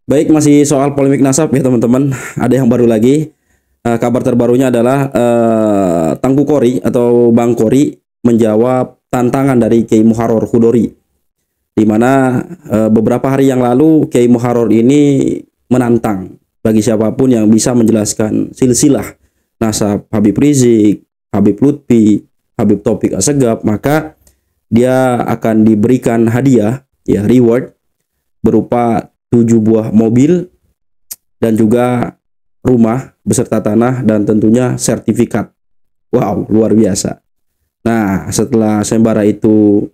Baik, masih soal polemik nasab ya teman-teman. Ada yang baru lagi. Kabar terbarunya adalah Tangku Kori atau Bang Kori menjawab tantangan dari Kiai Muharrar Hudori. Di mana beberapa hari yang lalu Kiai Muharrar ini menantang bagi siapapun yang bisa menjelaskan silsilah nasab Habib Rizik, Habib Lutfi, Habib Taufik Assegaf, maka dia akan diberikan hadiah ya, reward berupa 7 buah mobil dan juga rumah beserta tanah dan tentunya sertifikat. Wow, luar biasa. Nah, setelah sembara itu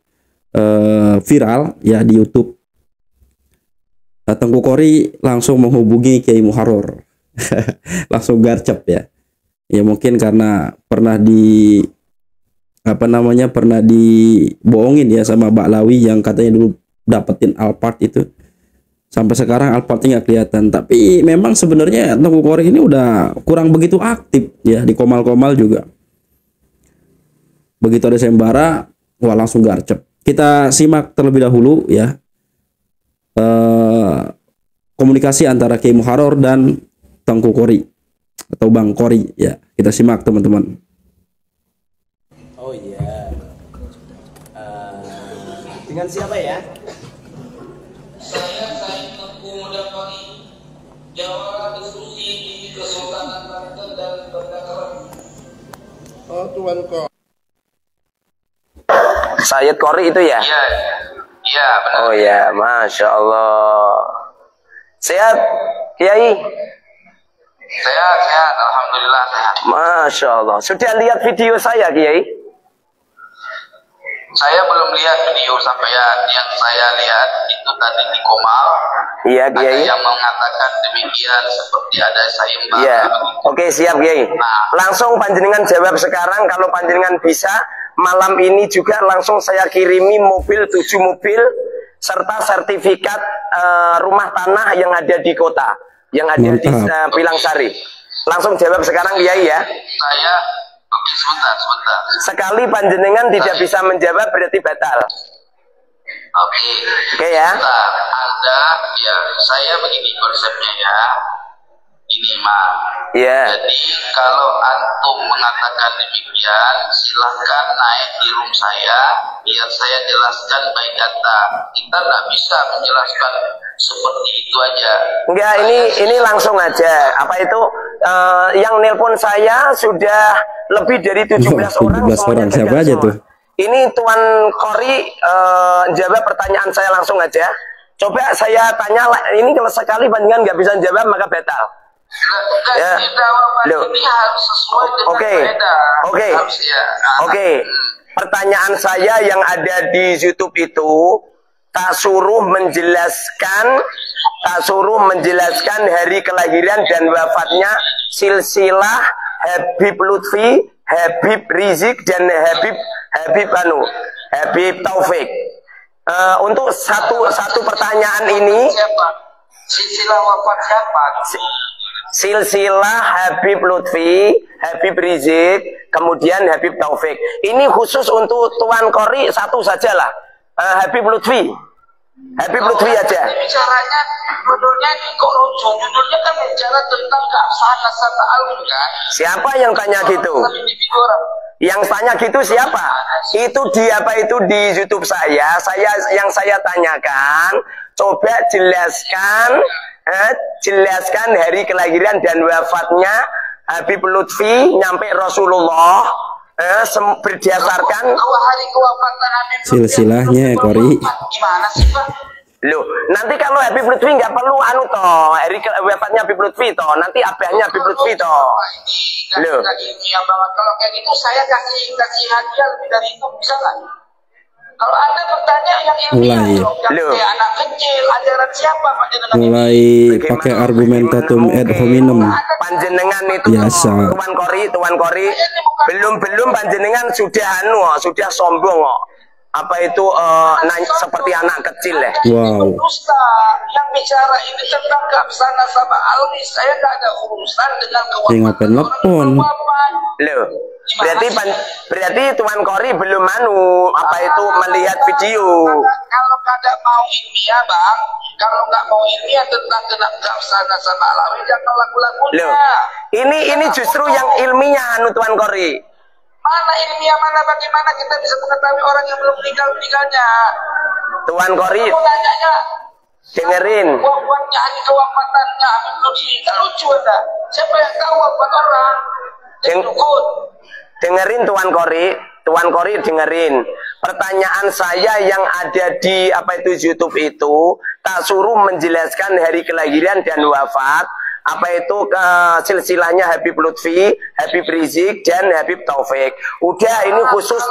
viral ya di YouTube, Tengku Kori langsung menghubungi Kiai Muharrar. Langsung garcep ya. Ya mungkin karena pernah pernah dibohongin ya sama Mbak Lawi yang katanya dulu dapetin Alphard itu. Sampai sekarang Alphardnya nggak kelihatan. Tapi memang sebenarnya Tengku Kori ini udah kurang begitu aktif ya di Komal-Komal juga. Begitu ada sembara, wah langsung garcep. Kita simak terlebih dahulu ya komunikasi antara Kiai Muharrar dan Tengku Kori atau Bang Kori ya. Kita simak teman-teman. Oh iya, dengan siapa ya? Saya Tengku Muda Kori, Jawara Diskusi di Kesultanan Banten dan Berdakar. Oh Tuan Kok. Sayyid Kori itu ya? Iya, iya benar. Oh ya, Masya Allah. Sehat, Kiai? Sehat, alhamdulillah sehat. Masya Allah. Sudah lihat video saya, Kiai? Saya belum lihat video sampean. Yang saya lihat itu tadi di Komal. Iya, Ada Kiai. yang mengatakan demikian seperti ada sayembara. Iya. begitu. Oke, siap, Kiai. Langsung panjenengan jawab sekarang. Kalau panjenengan bisa, malam ini juga langsung saya kirimi mobil, 7 mobil serta sertifikat rumah tanah yang ada di kota, yang ada di Pilang Sari. Langsung jawab sekarang, Kiai ya. Saya, oke sebentar. Sekali panjenengan tidak bisa menjawab berarti batal. Oke. Oke ya. Bentar, Anda, ya saya begini konsepnya ya. Ini mah. Iya. Jadi kalau antum mengatakan demikian, silahkan naik di room saya, biar saya jelaskan by data. Kita nggak bisa menjelaskan seperti itu aja. Enggak, ini langsung aja. Apa itu yang nelpon saya sudah lebih dari 17 orang. 17 orang, siapa aja semua. tuh? Ini Tuan Kori jawab pertanyaan saya langsung aja. Coba saya tanya, ini kalau sekali panjangan nggak bisa jawab maka batal. Ya. Loh. Ini harus sesuai dengan Oke. Oke. Harus ya. Oke. Pertanyaan saya yang ada di YouTube itu tak suruh menjelaskan hari kelahiran dan wafatnya silsilah Habib Lutfi, Habib Rizik dan Habib Taufik. Untuk satu pertanyaan ini, Siapa? Silsilah wafat siapa? silsilah Habib Lutfi, Habib Rizik, kemudian Habib Taufik. Ini khusus untuk Tuan Kori satu sajalah, Habib Lutfi. Habib Lutfi aja. Bicaranya judulnya di kok rujuk. Judulnya kan bicara tentang keabsahan nasab ta'alum kan. Siapa yang tanya gitu? Tapi di video orang. Yang tanya gitu siapa? Itu di apa itu di YouTube saya. Yang saya tanyakan, coba jelaskan hari kelahiran dan wafatnya Habib Lutfi nyampe Rasulullah berdasarkan Kalau hari kewafatan Habib Lutfi, Silsilahnya, Kori. Gimana sih Pak? loh. Nanti kalau Habib Lutfi nggak perlu hari wafatnya Habib Lutfi toh. Nanti abahnya Habib Lutfi toh. Loh. Ya banget. Kalau kayak gitu saya kasih hadiah lebih dari itu bisa nggak? Kalau Anda bertanya yang ilmiah, Mulai. yang Loh. kayak anak kecil, ajaran siapa Pak Jenengan ini? Mulai pakai argumentatum ad hominem. Panjenengan itu Biasa. Tuan Kori belum panjenengan sudah sombong kok. Apa itu seperti anak kecil ya. Wow. Ustaz, yang bicara ini tentang keabsahan sama almi, saya nggak ada urusan dengan Ya, ngapain telepon? Loh, berarti Tuan Kori belum melihat video. Kalau kada mau ilmiah bang, Kalau nggak mau ilmiah tentang keabsahan nasab alawi, jangan lagu-lagunya. Loh, ini justru yang ilmiah anu Tuan Kori. Mana ilmiah, mana bagaimana kita bisa mengetahui orang yang belum meninggalnya? Tuan Kori, Aku nanyanya, dengerin. wafatnya hari kewafatannya Habib Lutfi. Kan lucu Anda. Siapa yang tahu wafat orang? Yang dukun. Dengerin Tuan Kori. Tuan Kori dengerin. Pertanyaan saya yang ada di YouTube itu, tak suruh menjelaskan hari kelahiran dan wafat. Silsilahnya Habib Lutfi, Habib Rizik, dan Habib Taufik. Udah, ini khusus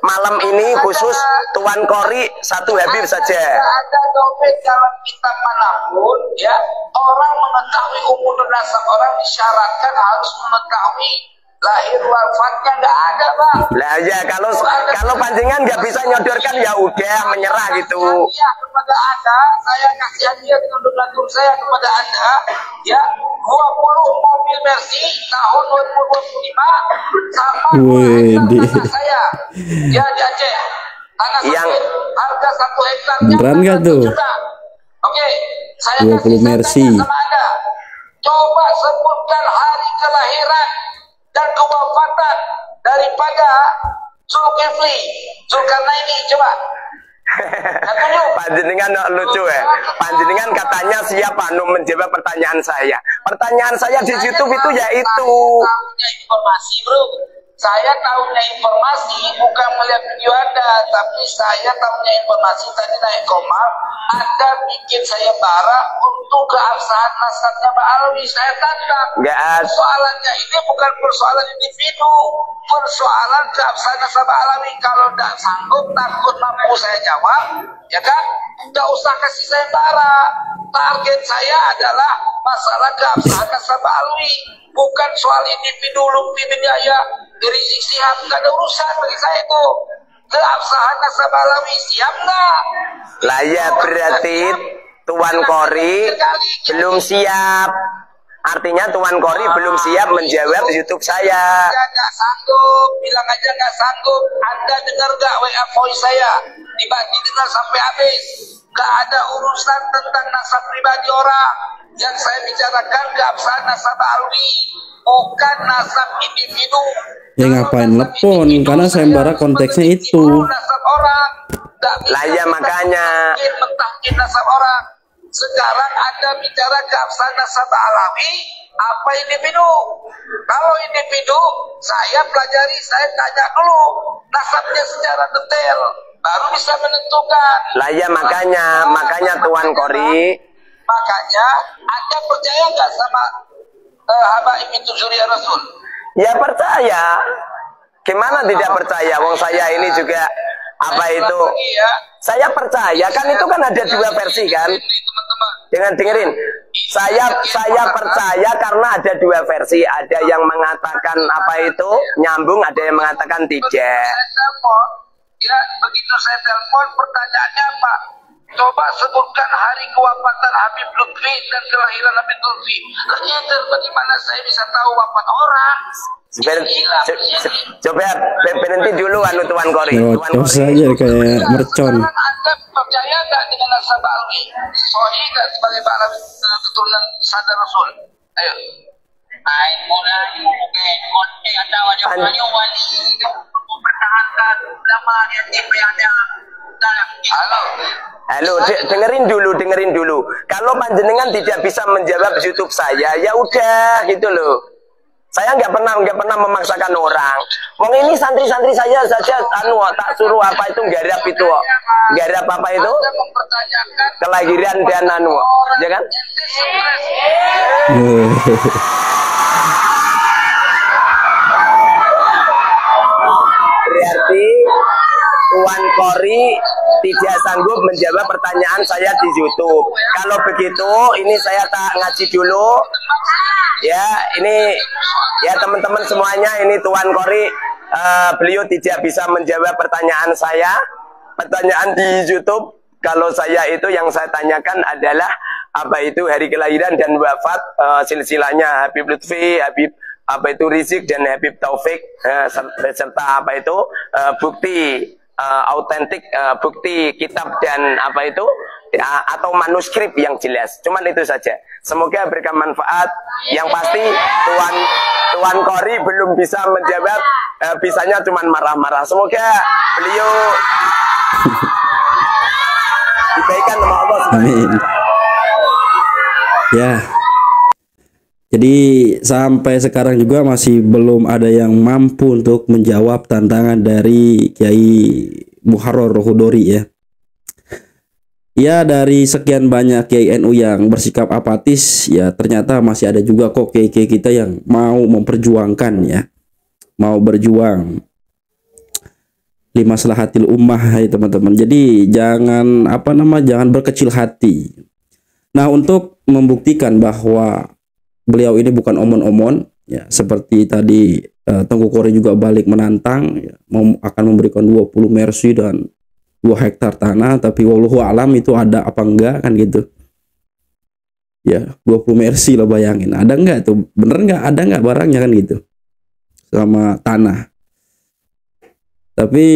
malam ini khusus Tuan Kori satu Habib saja. Ada dompet dalam kitab manapun, ya, orang mengetahui umur dan nasab orang disyaratkan harus mengetahui lahir wafatnya, nggak ada, Bang. Lah ya, kalau panjenengan nggak bisa nyodorkan ya udah menyerah gitu. Hadiah kepada Anda, saya kasih hadiah dengan donatur saya kepada Anda, ya, 20 mobil Mercy tahun 2025 sama tanah saya, ya, di Aceh. Tanah yang harga 1 hektarnya beneran nggak tuh? Oke, saya 20 kasih Mercy. sama Anda. Coba sebutkan hari kelahiran dan kewafatan daripada Zulkarnaini, coba. Panjenengan lucu ya. Panjenengan katanya siapa menjawab pertanyaan saya. Pertanyaan saya di YouTube itu ya itu. Tahunya informasi, bro. Saya tahunya informasi bukan melihat video Anda, tapi saya tahunya informasi tadi naik koma. Anda bikin saya marah untuk keabsahan nasabnya Pak Alwi. Saya tantang. Persoalannya ini bukan persoalan individu, persoalan keabsahan nasab Alwi. Kalau tidak sanggup, takut mampu saya jawab, ya kan? Tidak usah kasih saya marah. Target saya adalah masalah keabsahan nasab Alwi, bukan soal individu Lutfi bin Yahya, Rizik Syihab. Nggak ada urusan bagi saya itu. Keabsahan nasab Alawi siap nggak? Lah ya, berarti Tuan Kori belum siap. Artinya Tuan Kori belum siap menjawab YouTube saya. Nggak sanggup, bilang aja nggak sanggup. Anda dengar nggak WA voice saya? Didengar sampai habis. Nggak ada urusan tentang nasab pribadi orang. Yang saya bicarakan keabsahan nasab Alwi, bukan nasab individu. Ya ngapain telepon, karena sayembara konteksnya itu. Nasab orang. Lah ya makanya. Mentahkin nasab orang. Sekarang Anda bicara keabsahan nasab Alawi, apa individu? Kalau individu, saya pelajari, saya tanya dulu nasabnya secara detail, baru bisa menentukan. Lah ya makanya Tuan Kori. Makanya Anda percaya nggak sama Habaib itu Zuriya Rasul? Ya percaya. Gimana tidak percaya? Wong saya ini juga saya percaya kan, itu kan ada dua versi kan. Dengerin. Saya percaya karena ada dua versi. Ada yang mengatakan nyambung, ada yang mengatakan tidak. Ya, begitu saya telepon, pertanyaannya apa? Coba sebutkan hari kewafatan Habib Lutfi dan kelahiran Habib Lutfi. Bagaimana saya bisa tahu wafat orang? Coba berhenti dulu Tuan Kori. Nyerocos saja kayak mercon. Anda percaya nggak dengan nasab Alwi? Sahih nggak sebagai para keturunan sadar Rasul? Ayo. Mempertahankan nama yang ada. Halo, dengerin dulu. Kalau panjenengan tidak bisa menjawab YouTube saya, ya udah gitu loh. Saya nggak pernah memaksakan orang. Wong ini santri-santri saya saja tak suruh garap apa itu? Kelahiran dan ya kan? Berarti Tuan Kori tidak sanggup menjawab pertanyaan saya di YouTube. Kalau begitu, ini saya tak ngaji dulu. Ya, ini ya teman-teman semuanya, ini Tuan Kori, beliau tidak bisa menjawab pertanyaan saya. Pertanyaan di YouTube, kalau saya itu yang saya tanyakan adalah hari kelahiran dan wafat silsilahnya Habib Lutfi, Habib Rizik dan Habib Taufik, serta bukti autentik, bukti kitab dan ya, atau manuskrip yang jelas. Cuman itu saja. Semoga berikan manfaat. Yang pasti Tuan Kori belum bisa menjawab, bisanya cuman marah-marah. Semoga beliau dibaikan sama Allah. Amin. Ya. Jadi sampai sekarang juga masih belum ada yang mampu untuk menjawab tantangan dari Kiai Muharrar Hudori ya. Ya, dari sekian banyak Kiai NU yang bersikap apatis, ya ternyata masih ada juga kok Kiai-Kiai kita yang mau memperjuangkan ya. Mau berjuang limaslahatil ummah ya teman-teman. Jadi jangan jangan berkecil hati. Nah, untuk membuktikan bahwa beliau ini bukan omon-omon ya, seperti tadi Tengku Kori juga balik menantang ya, akan memberikan 20 mercy dan 2 hektar tanah, tapi wallahu alam itu ada apa enggak kan gitu ya. 20 mercy lo bayangin, ada enggak tuh, bener enggak, ada enggak barangnya kan gitu sama tanah. Tapi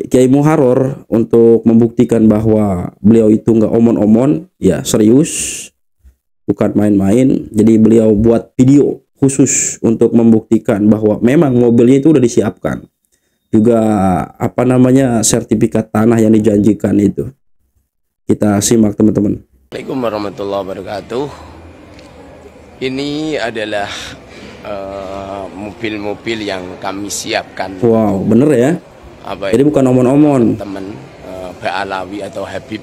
Kiai Muharrar untuk membuktikan bahwa beliau itu enggak omon-omon ya, serius, bukan main-main. Jadi beliau buat video khusus untuk membuktikan bahwa memang mobilnya itu udah disiapkan, juga sertifikat tanah yang dijanjikan itu. Kita simak teman-teman. Assalamualaikum warahmatullahi wabarakatuh. Ini adalah mobil-mobil yang kami siapkan. Wow, bener ya. Jadi bukan omon-omon. Teman Ba'alawi atau Habib.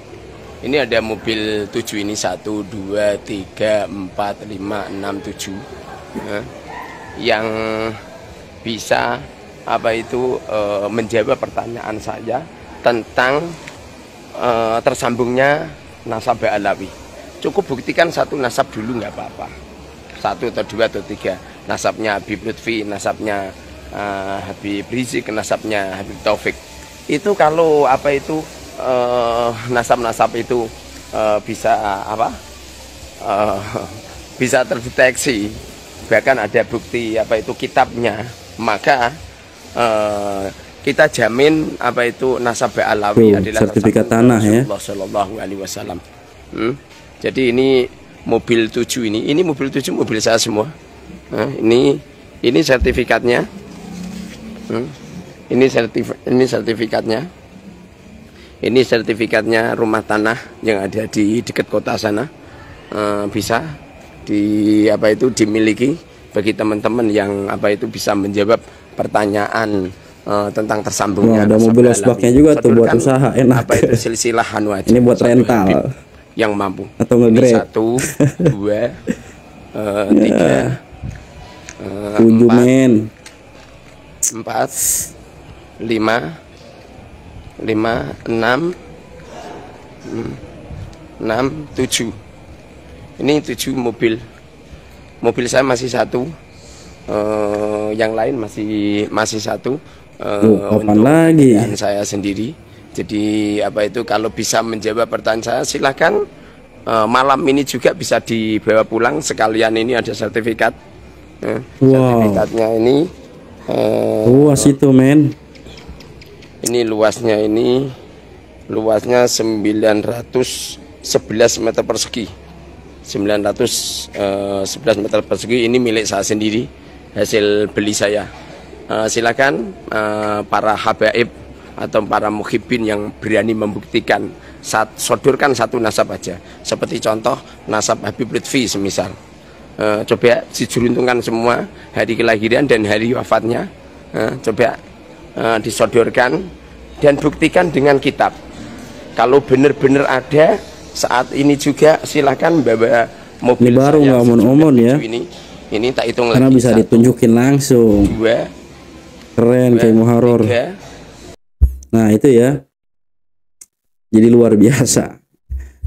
Ini ada mobil 7 ini 1, 2, 3, 4, 5, 6, 7 yang bisa menjawab pertanyaan saya tentang tersambungnya nasab Ba'alawi. Cukup buktikan 1 nasab dulu nggak apa-apa, 1 atau 2 atau 3 nasabnya Habib Lutfi, nasabnya Habib Rizik, nasabnya Habib Taufik. Itu kalau nasab-nasab itu bisa bisa terdeteksi, bahkan ada bukti kitabnya, maka kita jamin nasab Ba'alawi adalah sertifikat tanah ya. Rasulullah Shallallahu Alaihi Wasallam. Jadi ini mobil 7 ini mobil 7 mobil saya semua. Ini sertifikatnya. Ini sertifikatnya. Ini sertifikatnya rumah tanah yang ada di dekat kota sana. Bisa dimiliki bagi teman-teman yang bisa menjawab pertanyaan tentang tersambungnya. Ada mobil osbaknya juga tuh buat usaha, enak. Silsilah aja. Ini buat rental yang mampu. Atau nge-grab. 1, 2, 3, 7 men. 4, 5, 6, 7. Ini 7 mobil. Mobil saya masih 1. Yang lain masih 1. Untuk lagi saya sendiri. Jadi kalau bisa menjawab pertanyaan saya silahkan. Malam ini juga bisa dibawa pulang sekalian. Ini ada sertifikat. Sertifikatnya ini. Luas itu men. Ini luasnya 911 meter persegi. 911 meter persegi ini milik saya sendiri, hasil beli saya. Silakan para habaib atau para muhibbin yang berani membuktikan, sodorkan 1 nasab aja. Seperti contoh nasab Habib Lutfi semisal. Coba dijuruntungkan semua hari kelahiran dan hari wafatnya. Coba disodorkan dan buktikan dengan kitab. Kalau benar-benar ada saat ini juga silakan bawa mobil. Ini baru nggak omon-omon ya. Ini tak hitung karena lagi. Bisa 1, ditunjukin langsung. 2, keren Kiai Muharrar. Nah itu ya. Jadi luar biasa.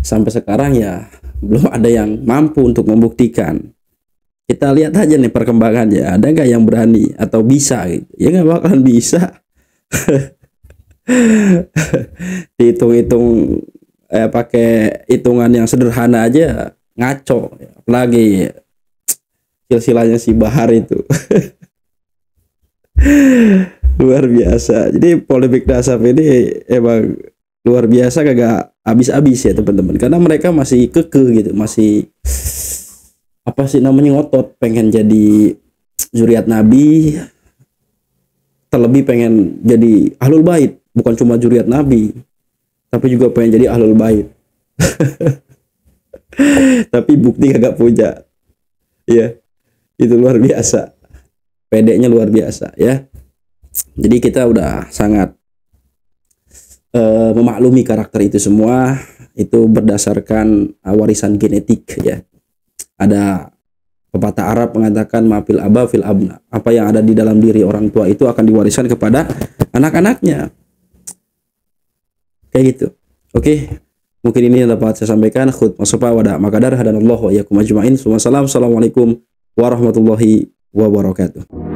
Sampai sekarang ya belum ada yang mampu untuk membuktikan. Kita lihat aja nih perkembangannya. Ada nggak yang berani atau bisa gitu? Ya nggak bakalan bisa. Dihitung-hitung pakai hitungan yang sederhana aja ngaco. Apalagi silsilahnya si Bahar itu. Luar biasa. Jadi polemik nasab ini emang luar biasa, kagak habis-habis ya teman-teman, karena mereka masih kekeh gitu, masih apa sih namanya, ngotot pengen jadi zuriat Nabi, terlebih pengen jadi ahlul bait, bukan cuma zuriat Nabi tapi juga pengen jadi ahlul bait. Tapi bukti kagak punya ya. Itu luar biasa, pedenya luar biasa ya. Jadi kita udah sangat memaklumi karakter itu semua, itu berdasarkan warisan genetik ya. Ada pepatah Arab mengatakan mafil aba fil abna, apa yang ada di dalam diri orang tua itu akan diwariskan kepada anak-anaknya, kayak gitu. Oke, mungkin ini yang dapat saya sampaikan. Khutbah sofa wada makadar hadanallahu wa iyyakum ajmain. Assalamualaikum warahmatullahi wabarakatuh.